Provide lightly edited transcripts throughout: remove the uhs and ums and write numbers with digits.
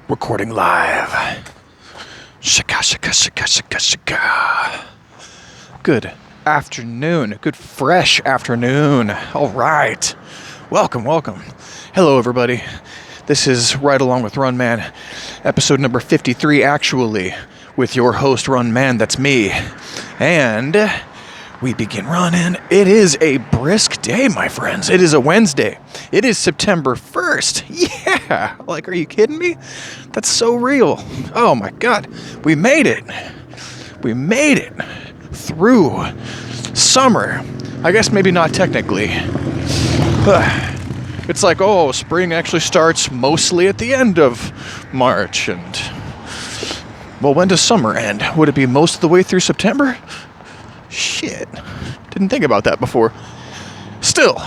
Recording live. Shaka, shaka, shaka, shaka, shaka. Good afternoon. Good fresh afternoon. All right. Welcome. Hello, everybody. This is Right Along with Run Man, episode number 53, actually, with your host, Run Man. That's me. And we begin running. It is a brisk day, my friends. It is a Wednesday. It is September 1st. Yeah. Like, are you kidding me? That's so real. Oh, my God. We made it. We made it through summer. I guess maybe not technically. It's like, oh, spring actually starts mostly at the end of March. And, well, when does summer end? Would it be most of the way through September? Shit. Didn't think about that before. Still.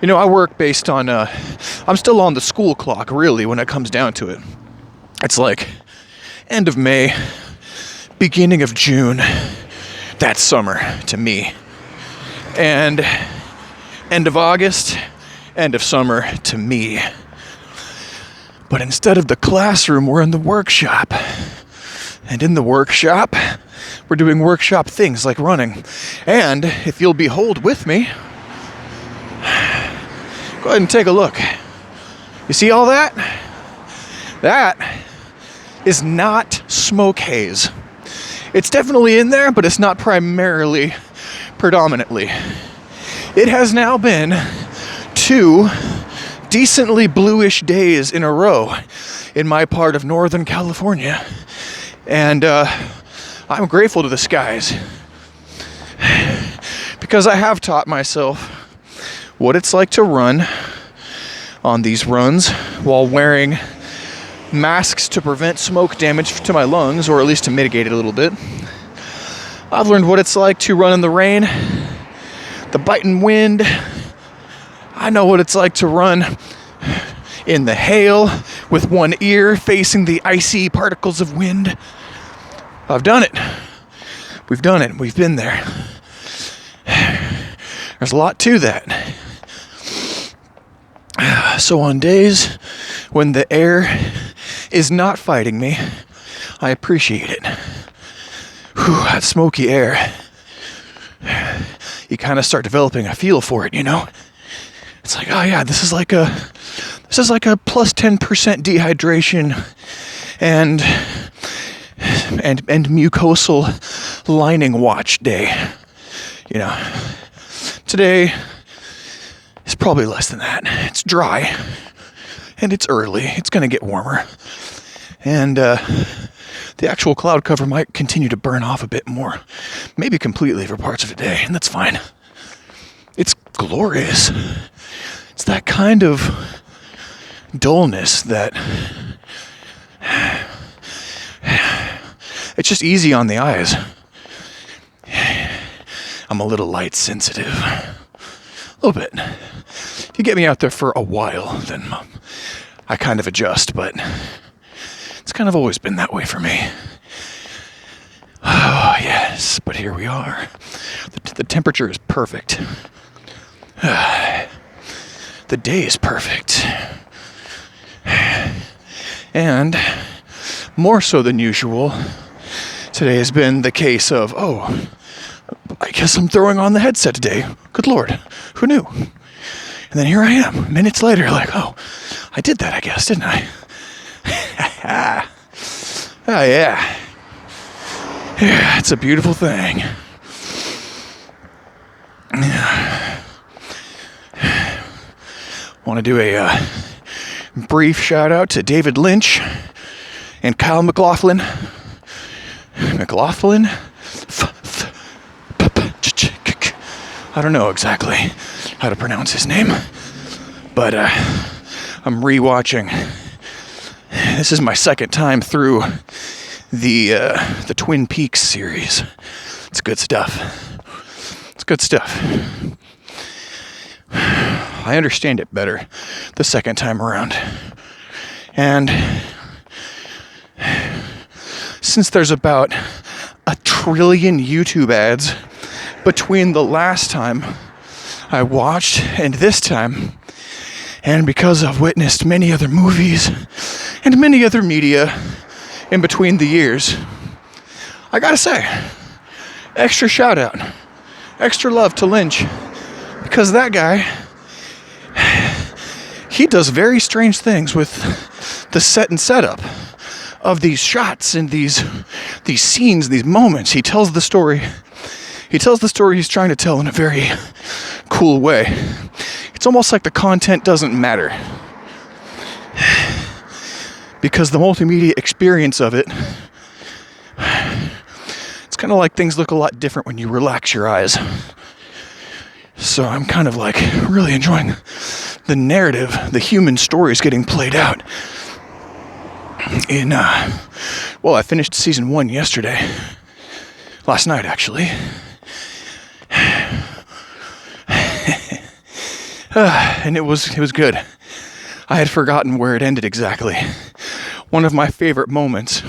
You know, I work based on, I'm still on the school clock, really, when it comes down to it. It's like end of May, beginning of June. That's summer to me. And end of August, end of summer to me. But instead of the classroom, we're in the workshop. And in the workshop, we're doing workshop things like running. And if you'll behold with me, go ahead and take a look. You see all that? That is not smoke haze. It's definitely in there, but it's not predominantly. It has now been 2 decently bluish days in a row in my part of Northern California. And I'm grateful to the skies because I have taught myself what it's like to run on these runs while wearing masks to prevent smoke damage to my lungs, or at least to mitigate it a little bit. I've learned what it's like to run in the rain, the biting wind. I know what it's like to run in the hail with one ear facing the icy particles of wind. I've done it. We've done it. We've been there. There's a lot to that. So on days when the air is not fighting me, I appreciate it. Whew, that smoky air. You kind of start developing a feel for it, you know? It's like, oh yeah, this is like a plus 10% dehydration and mucosal lining watch day. You know, today is probably less than that. It's dry and it's early. It's going to get warmer. And the actual cloud cover might continue to burn off a bit more, maybe completely for parts of the day, and that's fine. It's glorious. It's that kind of dullness that it's just easy on the eyes. I'm a little light sensitive. A little bit. If you get me out there for a while, then I kind of adjust, but it's kind of always been that way for me. Oh, yes, but here we are. The temperature is perfect. The day is perfect. And more so than usual, today has been the case of, oh, I guess I'm throwing on the headset today. Good Lord, who knew? And then here I am, minutes later, like, oh, I did that, I guess, didn't I? Oh, yeah. Yeah, it's a beautiful thing. Want to do a brief shout out to David Lynch and Kyle McLaughlin. I don't know exactly how to pronounce his name, but I'm rewatching. This is my second time through the Twin Peaks series. It's good stuff. I understand it better the second time around. And since there's about 1 trillion YouTube ads between the last time I watched and this time, And because I've witnessed many other movies and many other media in between the years, I gotta say, extra shout out, extra love to Lynch, because that guy, he does very strange things with the set and setup of these shots and these scenes, these moments. He tells the story he's trying to tell in a very cool way. It's almost like the content doesn't matter, because the multimedia experience of it, it's kind of like things look a lot different when you relax your eyes. So I'm kind of like really enjoying the narrative, the human stories getting played out. I finished season 1 yesterday. Last night, actually. And it was good. I had forgotten where it ended exactly. One of my favorite moments.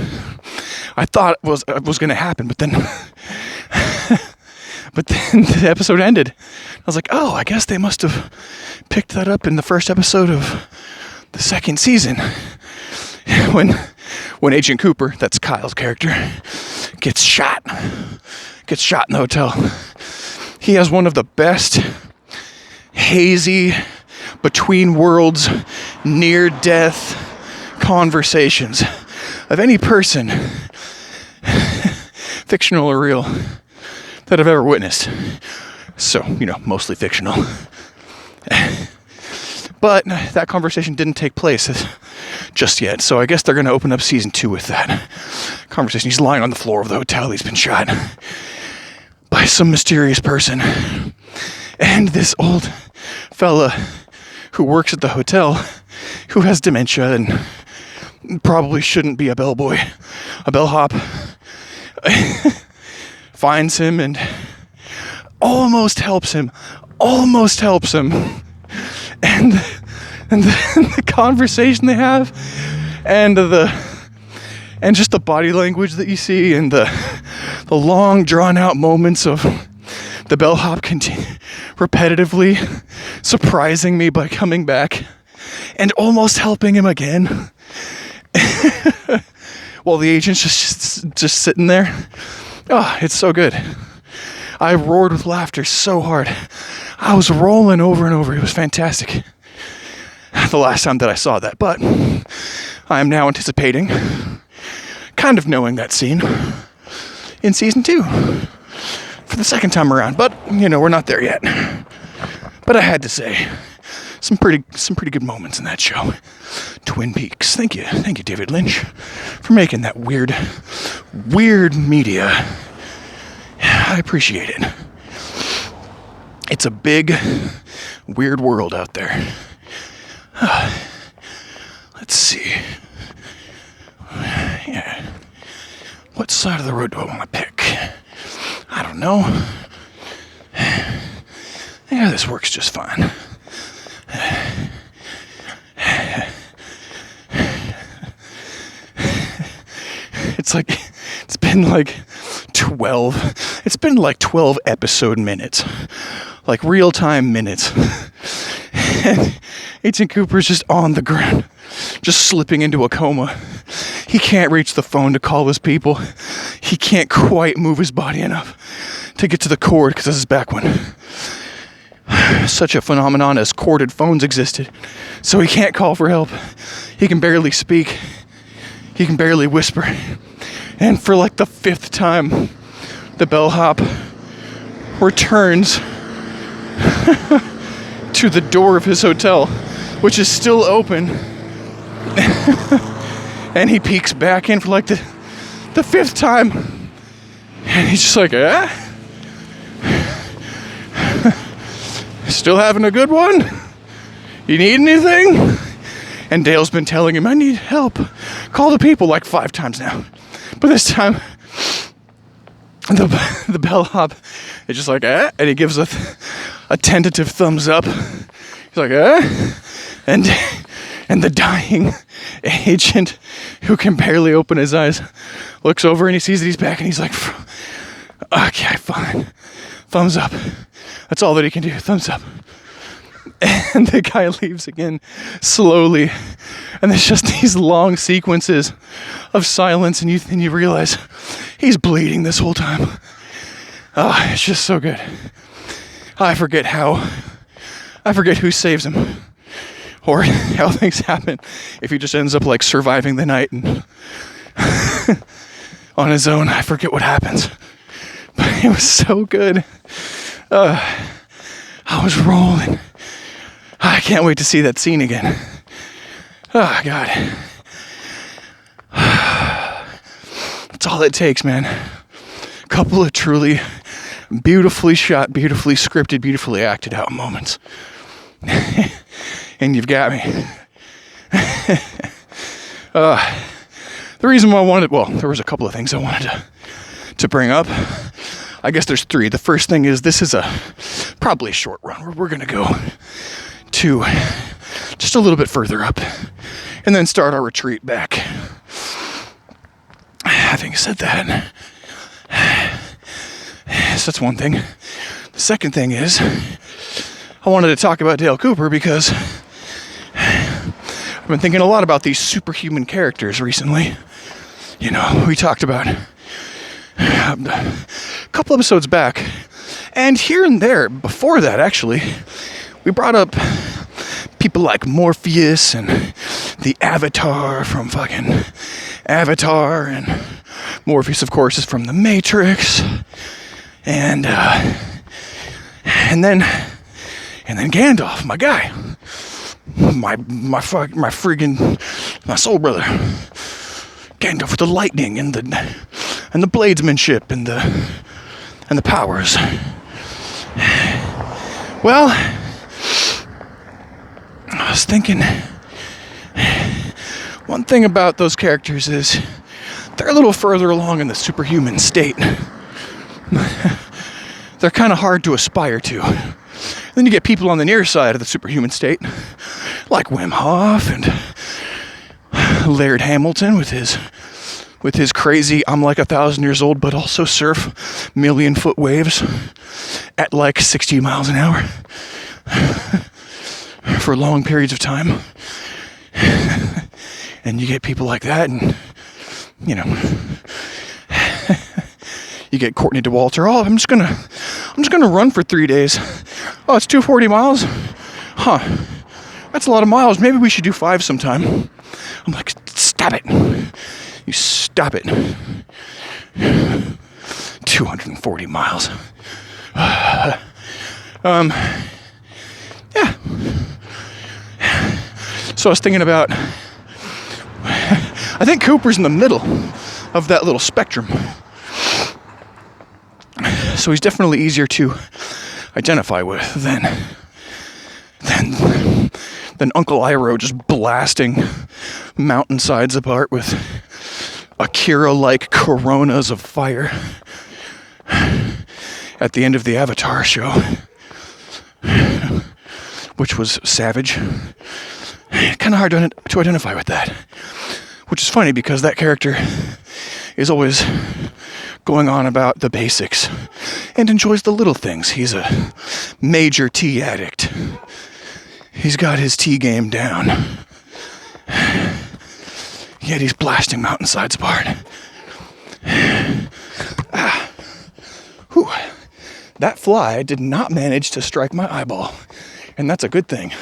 I thought it was going to happen, but then the episode ended. I was like, oh, I guess they must have picked that up in the first episode of the second season. When Agent Cooper, that's Kyle's character, gets shot in the hotel. He has one of the best hazy, between worlds, near-death conversations of any person, fictional or real, that I've ever witnessed. So, mostly fictional. But that conversation didn't take place just yet, so I guess they're going to open up season 2 with that conversation. He's lying on the floor of the hotel. He's been shot by some mysterious person. And this old fella who works at the hotel, who has dementia and probably shouldn't be a bellboy, a bellhop, finds him and almost helps him. And the conversation they have, and just the body language that you see, and the long drawn out moments of the bellhop repetitively surprising me by coming back and almost helping him again, while the agent's just sitting there. Oh, it's so good. I roared with laughter so hard. I was rolling over and over. It was fantastic. The last time that I saw that, but I am now anticipating kind of knowing that scene in season 2 for the second time around. But we're not there yet. But I had to say, some pretty good moments in that show. Twin Peaks. Thank you, David Lynch, for making that weird media. I appreciate it. It's a big, weird world out there. Let's see. Yeah. What side of the road do I want to pick? I don't know. Yeah, this works just fine. It's been like 12 episode minutes. Like real-time minutes. And Agent Cooper's just on the ground, just slipping into a coma. He can't reach the phone to call his people. He can't quite move his body enough to get to the cord, because this is back when such a phenomenon as corded phones existed. So he can't call for help. He can barely speak. He can barely whisper. And for like the 5th time, the bellhop returns to the door of his hotel, which is still open. And he peeks back in for like the 5th time. And he's just like, still having a good one? You need anything? And Dale's been telling him, I need help. Call the people, like 5 times now. But this time, the bellhop is just like, and he gives a tentative thumbs up. He's like, and the dying agent, who can barely open his eyes, looks over and he sees that he's back, and he's like, okay, fine. Thumbs up. That's all that he can do. Thumbs up. And the guy leaves again slowly. And there's just these long sequences of silence, and you realize he's bleeding this whole time. Oh, it's just so good. I forget who saves him, or how things happen if he just ends up like surviving the night and on his own. I forget what happens, but it was so good. I was rolling. I can't wait to see that scene again. Oh, God. That's all it takes, man. A couple of truly beautifully shot, beautifully scripted, beautifully acted out moments. And you've got me. The reason why I wanted, well, there was a couple of things I wanted to bring up. I guess there's three. The first thing is this is probably a short run. We're going to go to just a little bit further up and then start our retreat back. Having said that, so that's one thing. The second thing is I wanted to talk about Dale Cooper because I've been thinking a lot about these superhuman characters recently. You know, we talked about a couple episodes back, and here and there before that, actually, we brought up people like Morpheus and the Avatar from fucking Avatar, and Morpheus, of course, is from the Matrix, and then Gandalf, my guy, my soul brother, Gandalf with the lightning and the bladesmanship and the powers. Well, I was thinking, one thing about those characters is they're a little further along in the superhuman state. They're kind of hard to aspire to. Then you get people on the near side of the superhuman state, like Wim Hof and Laird Hamilton with his crazy, I'm like 1,000 years old, but also surf 1,000,000-foot waves at like 60 miles an hour for long periods of time. And you get people like that, and you know, you get Courtney DeWalter. Oh, I'm just gonna run for 3 days. Oh, it's 240 miles? Huh. That's a lot of miles. Maybe we should do 5 sometime. I'm like, stop it. You stop it. 240 miles. Yeah. So I was thinking about, I think Cooper's in the middle of that little spectrum. So he's definitely easier to identify with than Uncle Iroh just blasting mountainsides apart with Akira-like coronas of fire at the end of the Avatar show, which was savage. Kind of hard to identify with that, which is funny because that character is always going on about the basics and enjoys the little things. He's a major tea addict. He's got his tea game down. Yet he's blasting mountainsides apart. Whew. That fly did not manage to strike my eyeball, and that's a good thing.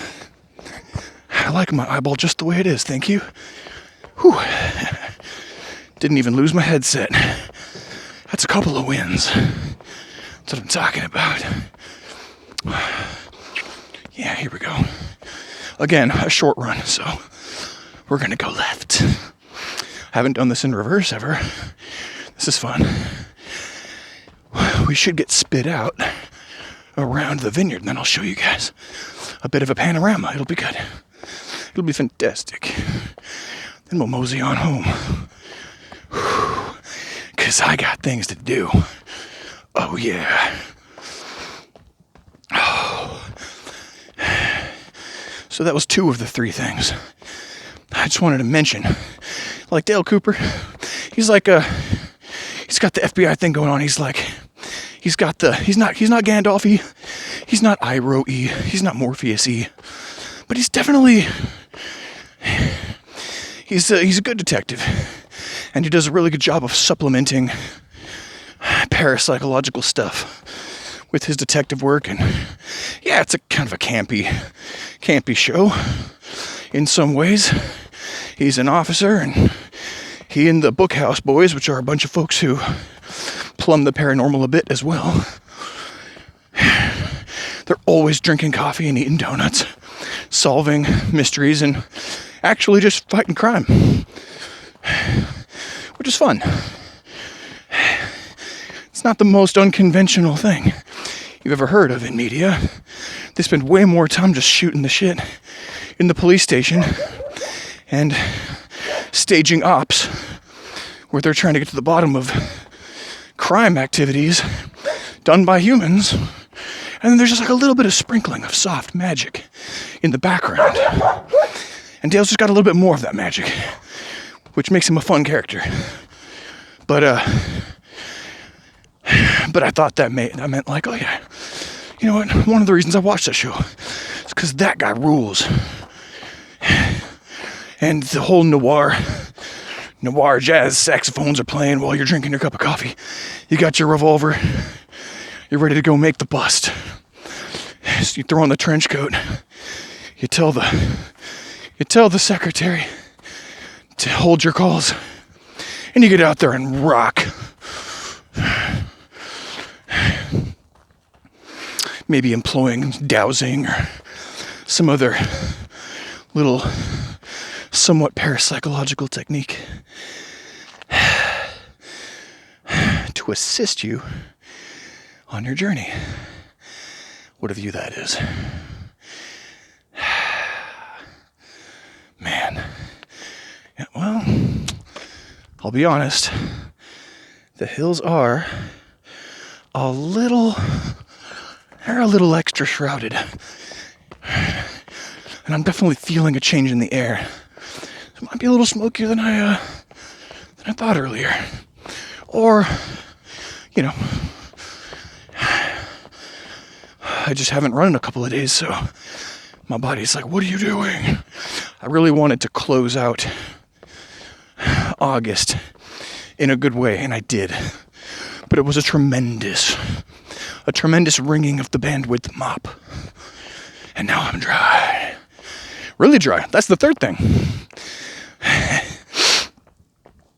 I like my eyeball just the way it is, thank you. Whew. Didn't even lose my headset. That's a couple of wins. That's what I'm talking about. Yeah, here we go. Again, a short run, so we're gonna go left. Haven't done this in reverse ever. This is fun. We should get spit out around the vineyard, and then I'll show you guys a bit of a panorama. It'll be good. It'll be fantastic. Then we'll mosey on home. 'Cause I got things to do. Oh, yeah. Oh. So that was 2 of the 3 things. I just wanted to mention, like Dale Cooper, he's like he's got the FBI thing going on. He's not Gandalf. He's not Iroh-y, he's not Morpheus-y, but he's definitely, he's a good detective, and he does a really good job of supplementing parapsychological stuff with his detective work. And yeah, it's a kind of a campy show in some ways. He's an officer, and he and the Bookhouse Boys, which are a bunch of folks who plumb the paranormal a bit as well, they're always drinking coffee and eating donuts, solving mysteries, and actually just fighting crime, which is fun. It's not the most unconventional thing you've ever heard of in media. They spend way more time just shooting the shit in the police station and staging ops where they're trying to get to the bottom of crime activities done by humans. And then there's just like a little bit of sprinkling of soft magic in the background. And Dale's just got a little bit more of that magic, which makes him a fun character. But I thought that meant like, oh yeah, you know what? One of the reasons I watched that show is because that guy rules. And the whole noir jazz saxophones are playing while you're drinking your cup of coffee. You got your revolver. You're ready to go make the bust. So you throw on the trench coat. You tell the secretary to hold your calls, and you get out there and rock. Maybe employing dowsing or some other little somewhat parapsychological technique to assist you on your journey, whatever you that is. Man, yeah, well, I'll be honest, the hills are a little extra shrouded, and I'm definitely feeling a change in the air. It might be a little smokier than I thought earlier, or you know, I just haven't run in a couple of days, so my body's like, what are you doing? I really wanted to close out August in a good way, and I did. But it was a tremendous ringing of the bandwidth mop. And now I'm dry. Really dry. That's the third thing.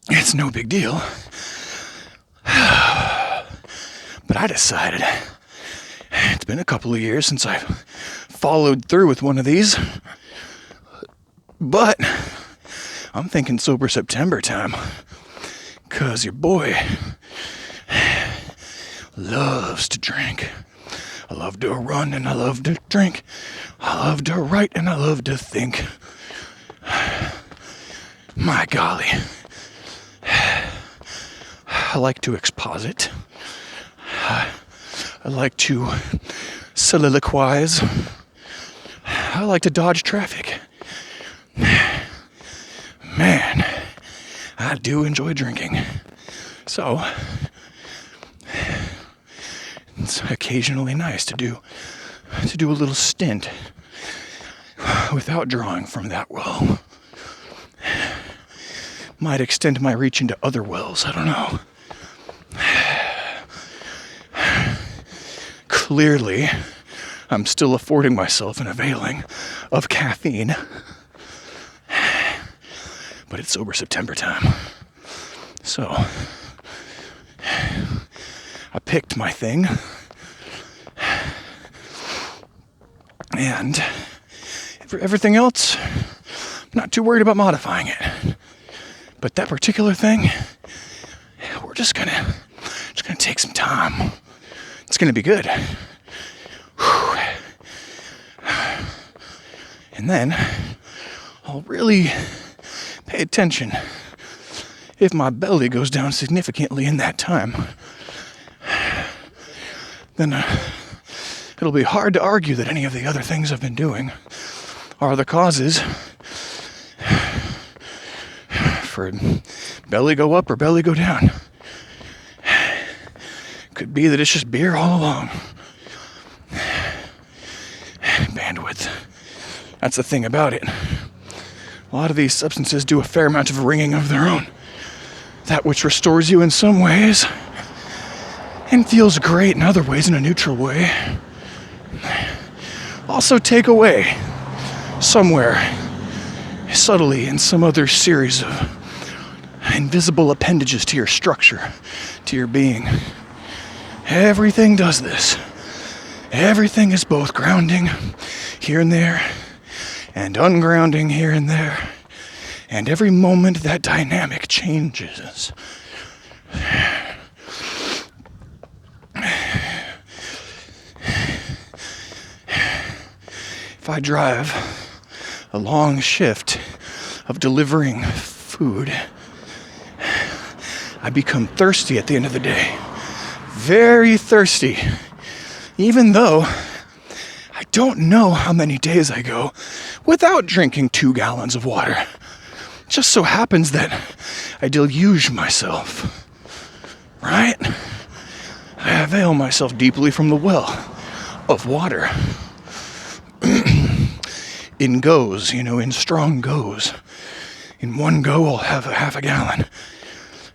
It's no big deal. But I decided, it's been a couple of years since I've followed through with one of these. But I'm thinking sober September time. 'Cause your boy loves to drink. I love to run and I love to drink. I love to write and I love to think. My golly. I like to exposit. I like to soliloquize. I like to dodge traffic. Man, I do enjoy drinking. So, it's occasionally nice to do a little stint without drawing from that well. Might extend my reach into other wells, I don't know. Clearly, I'm still affording myself an availing of caffeine. But it's sober September time. So, I picked my thing. And for everything else, I'm not too worried about modifying it. But that particular thing, we're just gonna take some time. It's gonna be good. Whew. And then I'll really pay attention if my belly goes down significantly in that time. Then it'll be hard to argue that any of the other things I've been doing are the causes for belly go up or belly go down. Could be that it's just beer all along. That's the thing about it. A lot of these substances do a fair amount of ringing of their own. That which restores you in some ways and feels great in other ways in a neutral way. Also take away somewhere, subtly in some other series of invisible appendages to your structure, to your being. Everything does this. Everything is both grounding here and there and ungrounding here and there. And every moment that dynamic changes. If I drive a long shift of delivering food, I become thirsty at the end of the day. Very thirsty. Even though I don't know how many days I go without drinking 2 gallons of water. It just so happens that I deluge myself, right? I avail myself deeply from the well of water. In goes, in strong goes. In one go, I'll have a half a gallon.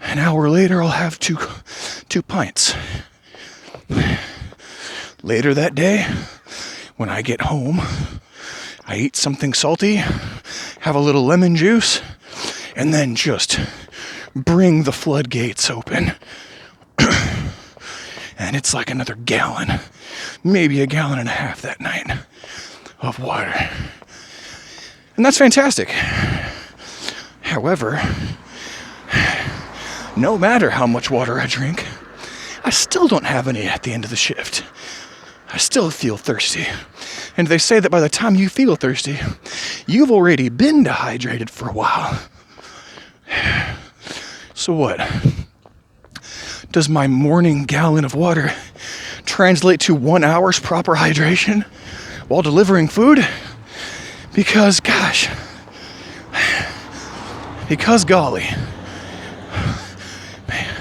An hour later, I'll have two pints. Later that day, when I get home, I eat something salty, have a little lemon juice, and then just bring the floodgates open. And it's like another gallon, maybe a gallon and a half that night of water. And that's fantastic. However, no matter how much water I drink, I still don't have any at the end of the shift. I still feel thirsty. And they say that by the time you feel thirsty, you've already been dehydrated for a while. So what? Does my morning gallon of water translate to 1 hour's proper hydration while delivering food? Because golly. Man.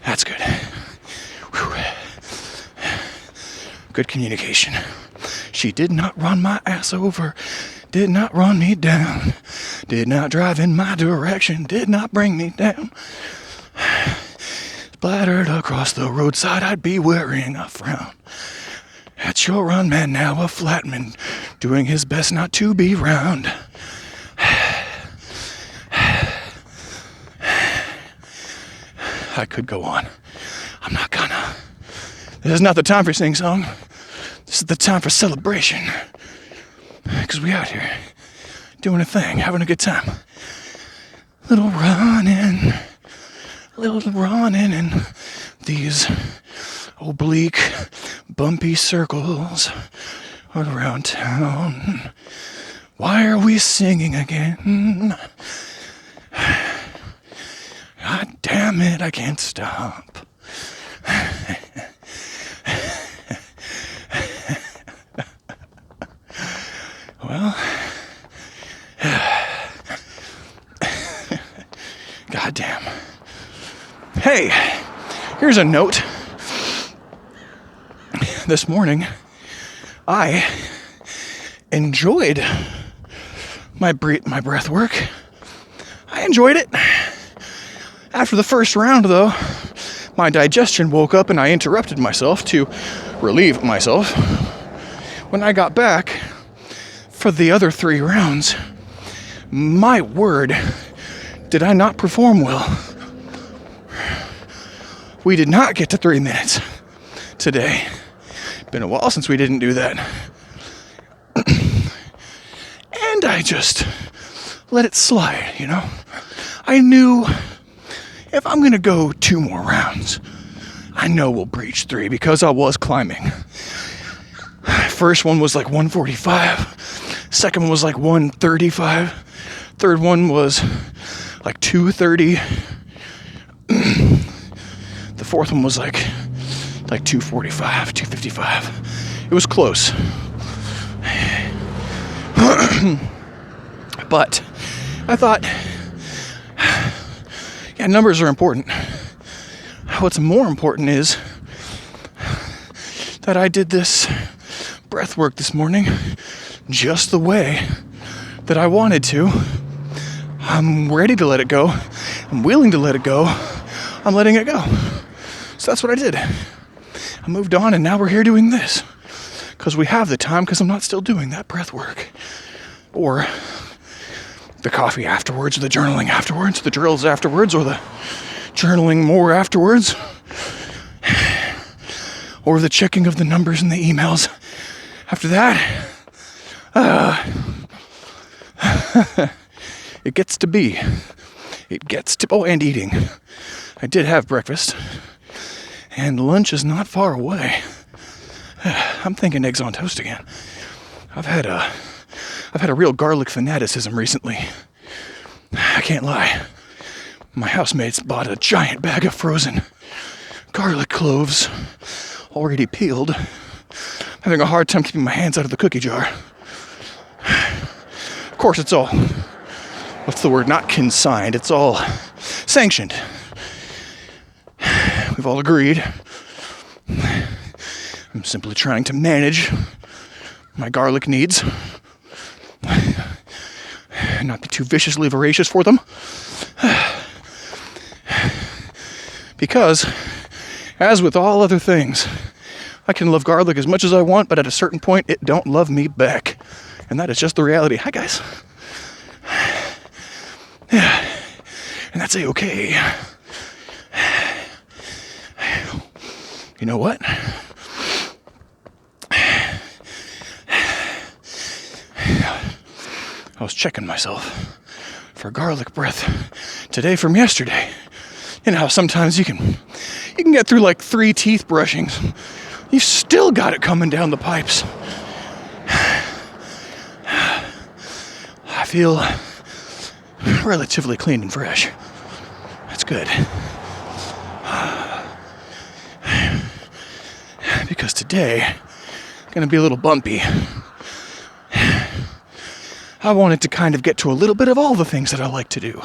That's good. Good communication. She did not run my ass over, did not run me down, did not drive in my direction, did not bring me down. Splattered across the roadside, I'd be wearing a frown. At your run, man, now a flatman, doing his best not to be round. I could go on. I'm not gonna. This is not the time for sing-song. This is the time for celebration. Because we out here doing a thing, having a good time. Little running in these oblique, bumpy circles around town. Why are we singing again? God damn it, I can't stop. Well, goddamn. Hey, here's a note. This morning, I enjoyed my breath work. I enjoyed it. After the first round, though, my digestion woke up and I interrupted myself to relieve myself. When I got back for the other 3 rounds, my word, did I not perform well. We did not get to 3 minutes today. Been a while since we didn't do that. And I just let it slide, I knew if I'm going to go 2 more rounds, I know we'll breach 3 because I was climbing. First one was like 145. Second one was like 135. Third one was like 230. The fourth one was like 245, 255. It was close. But I thought, yeah, numbers are important. What's more important is that I did this breath work this morning just the way that I wanted to. I'm ready to let it go. I'm willing to let it go. I'm letting it go. So that's what I did. I moved on, and now we're here doing this. Because we have the time, because I'm not still doing that breath work. Or the coffee afterwards, or the journaling afterwards, the drills afterwards, or the journaling more afterwards. Or the checking of the numbers in the emails after that. It gets to be. Oh, and eating. I did have breakfast. And lunch is not far away. I'm thinking eggs on toast again. I've had a real garlic fanaticism recently. I can't lie. My housemates bought a giant bag of frozen garlic cloves, already peeled. I'm having a hard time keeping my hands out of the cookie jar. Of course, it's all, what's the word, not consigned, it's all sanctioned. We've all agreed. I'm simply trying to manage my garlic needs. Not be too viciously voracious for them. Because, as with all other things, I can love garlic as much as I want, but at a certain point, it don't love me back. And that is just the reality. Hi, guys. And that's a-okay. You know what? I was checking myself for garlic breath today from yesterday. You know how sometimes you can get through like 3 teeth brushings. You've still got it coming down the pipes. I feel relatively clean and fresh. That's good. Because today, going to be a little bumpy. I wanted to kind of get to a little bit of all the things that I like to do.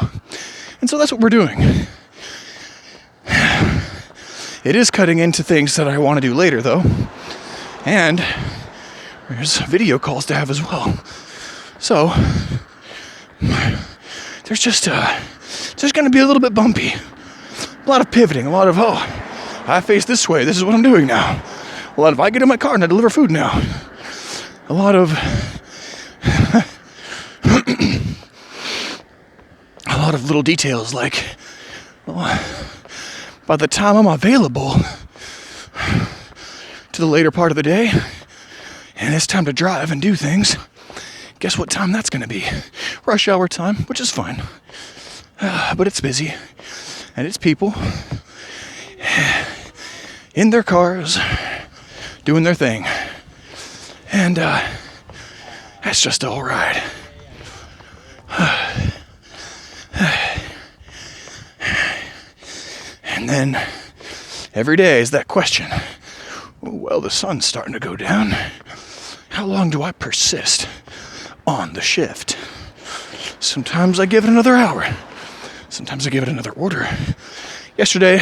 And so that's what we're doing. It is cutting into things that I want to do later, though. And there's video calls to have as well. So, there's just going to be a little bit bumpy. A lot of pivoting, a lot of, I face this way, this is what I'm doing now. A lot of, I get in my car and I deliver food now. A lot of, a lot of little details like, by the time I'm available to the later part of the day, and it's time to drive and do things, guess what time that's going to be? Rush hour time, which is fine. But it's busy, and it's people in their cars doing their thing. And that's just all right. And then every day is that question. Well, the sun's starting to go down. How long do I persist on the shift? Sometimes I give it another hour. Sometimes I give it another order. Yesterday,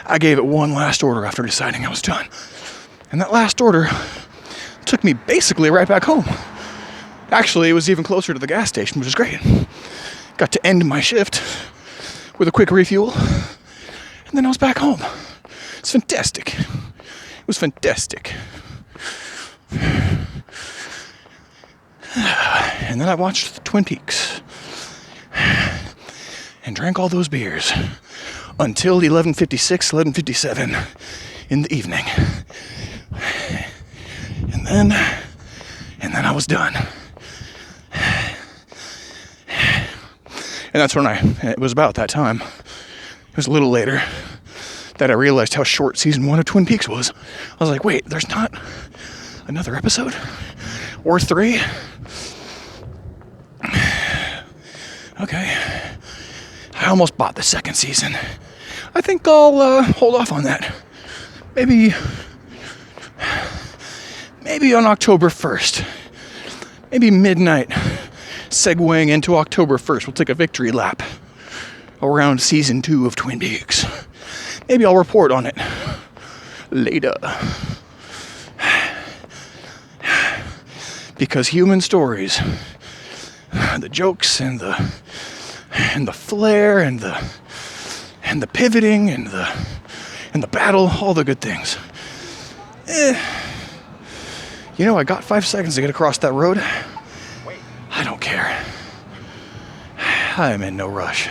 I gave it one last order after deciding I was done. And that last order took me basically right back home. Actually, it was even closer to the gas station, which is great. Got to end my shift with a quick refuel, and then I was back home. It's fantastic. It was fantastic. And then I watched Twin Peaks and drank all those beers until 11:56, 11:57 in the evening. And then I was done. And that's when it was about that time. It was a little later that I realized how short season 1 of Twin Peaks was. I was like, wait, there's not another episode? Or 3? Okay. I almost bought the second season. I think I'll hold off on that. Maybe on October 1st. Maybe midnight. Segueing into October 1st, we'll take a victory lap around season 2 of Twin Peaks. Maybe I'll report on it later. Because human stories, the jokes and the flair and the pivoting and the battle, all the good things. You know, I got 5 seconds to get across that road. I don't care. I am in no rush.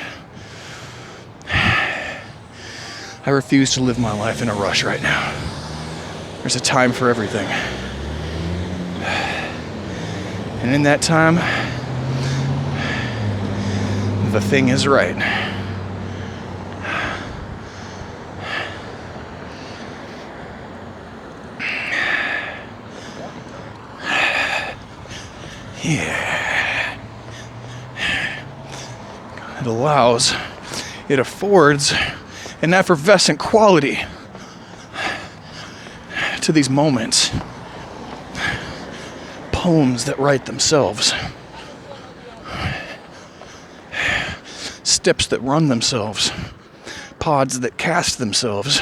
I refuse to live my life in a rush right now. There's a time for everything. And in that time, the thing is right. Yeah. It affords an effervescent quality to these moments. Poems that write themselves. Steps that run themselves. Pods that cast themselves.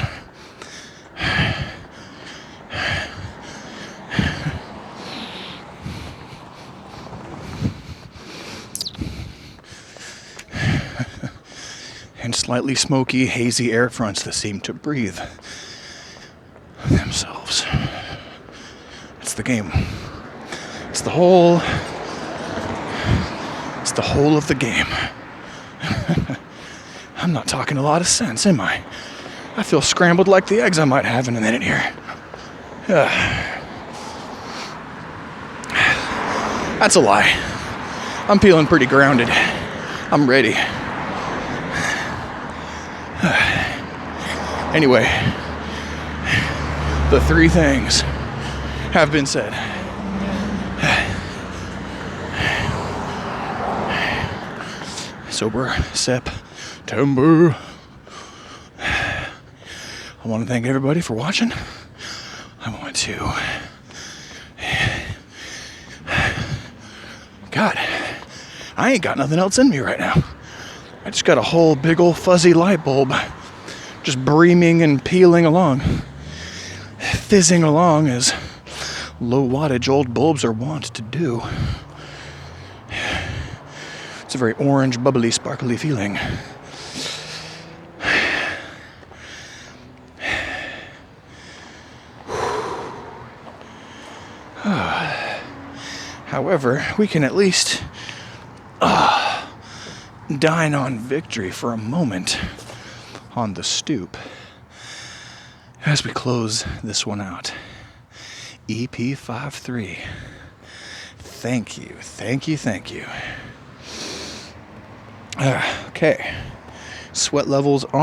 And slightly smoky, hazy air fronts that seem to breathe themselves. It's the game. It's the whole of the game. I'm not talking a lot of sense, am I? I feel scrambled like the eggs I might have in a minute here. That's a lie. I'm feeling pretty grounded. I'm ready. Anyway, the 3 things have been said. Sober September. I want to thank everybody for watching. I want to... God, I ain't got nothing else in me right now. I just got a whole big old fuzzy light bulb just breaming and peeling along, fizzing along as low wattage old bulbs are wont to do. It's a very orange, bubbly, sparkly feeling. However, we can at least dine on victory for a moment on the stoop as we close this one out. ep53. Thank you, thank you, thank you. Okay, sweat levels are